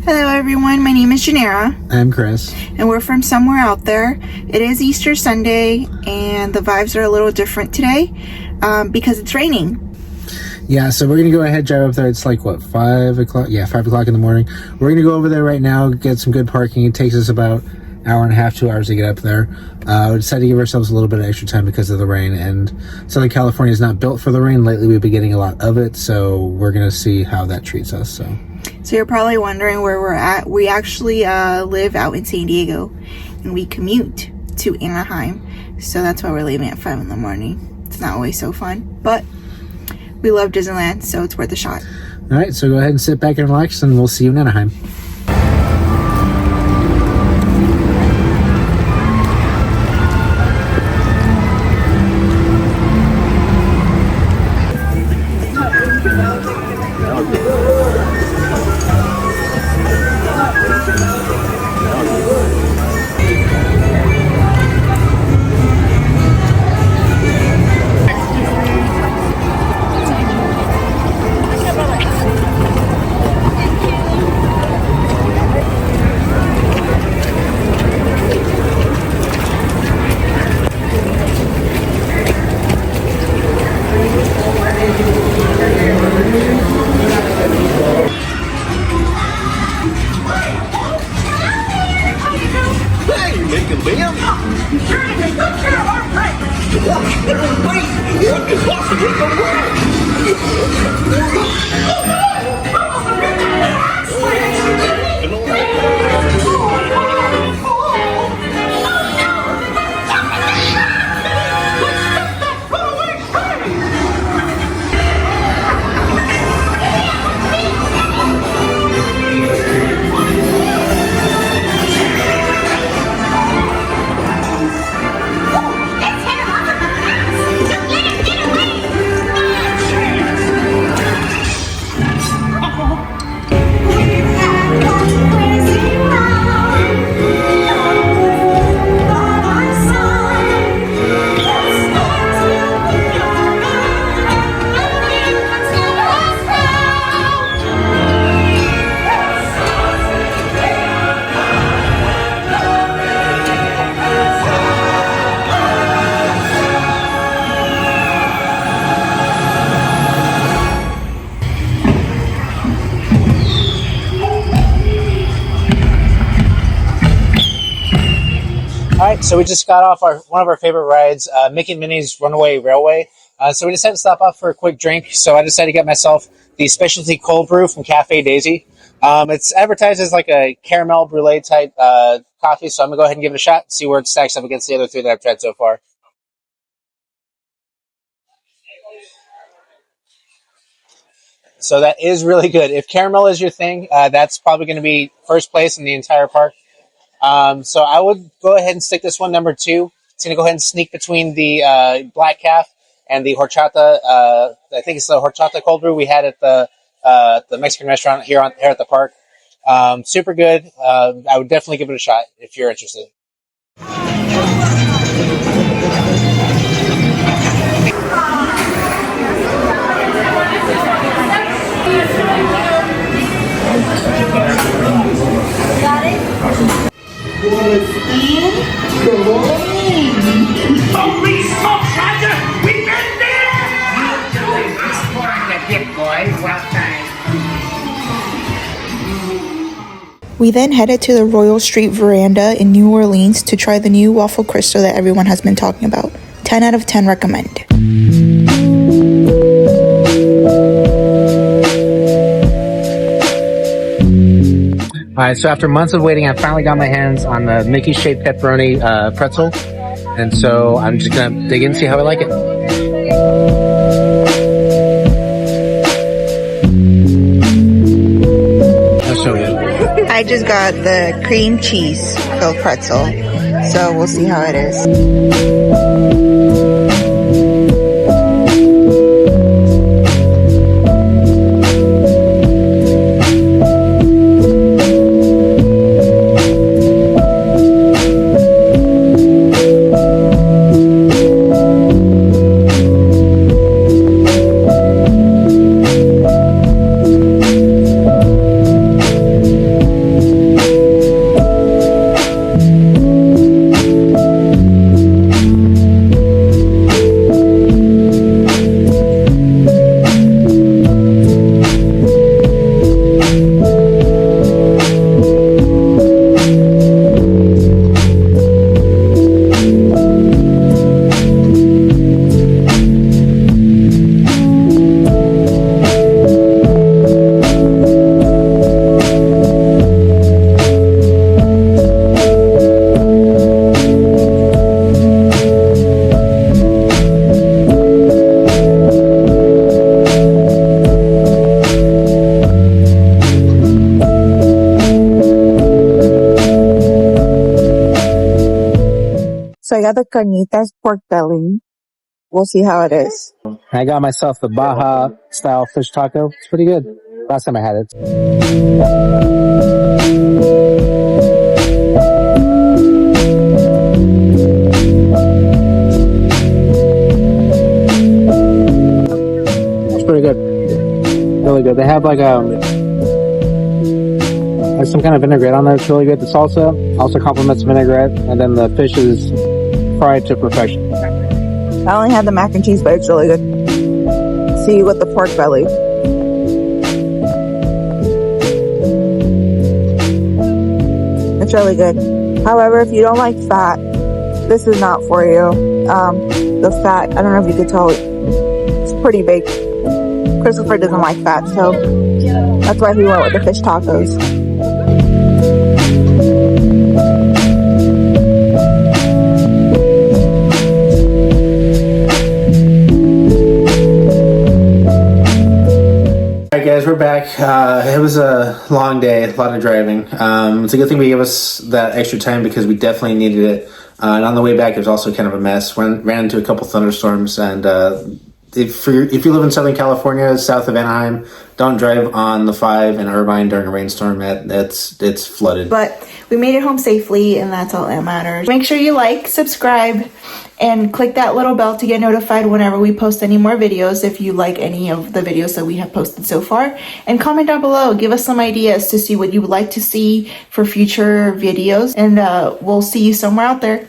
Hello everyone, my name is Janera. I'm Chris. And we're from somewhere out there. It is Easter Sunday and the vibes are a little different today because it's raining. Yeah, so we're going to go ahead, drive up there. It's like, what, 5 o'clock? Yeah, 5 o'clock in the morning. We're going to go over there right now, get some good parking. It takes us about an hour and a half, 2 hours to get up there. We decided to give ourselves a little bit of extra time because of the rain. And Southern California is not built for the rain. Lately, we've been getting a lot of it, so we're going to see how that treats us. So you're probably wondering where we're at. We actually live out in San Diego, and we commute to Anaheim. So that's why we're leaving at 5 in the morning. It's not always so fun, but we love Disneyland, so it's worth a shot. All right, so go ahead and sit back and relax, and we'll see you in Anaheim. All right, so we just got off one of our favorite rides, Mickey and Minnie's Runaway Railway. So we decided to stop off for a quick drink. So I decided to get myself the specialty cold brew from Cafe Daisy. It's advertised as like a caramel brulee type coffee. So I'm gonna go ahead and give it a shot and see where it stacks up against the other three that I've tried so far. So that is really good. If caramel is your thing, that's probably going to be first place in the entire park. So I would go ahead and stick this one number 2. It's going to go ahead and sneak between the Black Calf and the horchata. I think it's the horchata cold brew we had at the Mexican restaurant here at the park. Super good. I would definitely give it a shot if you're interested. Got it? Holy smokes, Roger! We've been there! We then headed to the Royal Street Veranda in New Orleans to try the new waffle crystal that everyone has been talking about. 10 out of 10 recommend. All right, so after months of waiting, I finally got my hands on the Mickey-shaped pepperoni pretzel. And so I'm just going to dig in and see how I like it. That's so good. I just got the cream cheese filled pretzel, so we'll see how it is. So I got the carnitas pork belly. We'll see how it is. I got myself the Baja style fish taco. It's pretty good. Last time I had it. It's pretty good. Really good. They have like there's some kind of vinaigrette on there. It's really good. The salsa also complements vinaigrette, and then the fish is fried to perfection. I only had the mac and cheese, but it's really good. See you with the pork belly. It's really good. However, if you don't like fat, this is not for you. The fat, I don't know if you could tell, it's pretty big. Christopher doesn't like fat, so that's why he went with the fish tacos. Alright guys, we're back. It was a long day, a lot of driving. It's a good thing we gave us that extra time because we definitely needed it. And on the way back, it was also kind of a mess. Ran into a couple thunderstorms, and if you live in Southern California, south of Anaheim, don't drive on the 5 in Irvine during a rainstorm. It's flooded. But we made it home safely, and that's all that matters. Make sure you like, subscribe, and click that little bell to get notified whenever we post any more videos if you like any of the videos that we have posted so far. And comment down below, give us some ideas to see what you would like to see for future videos, and we'll see you somewhere out there.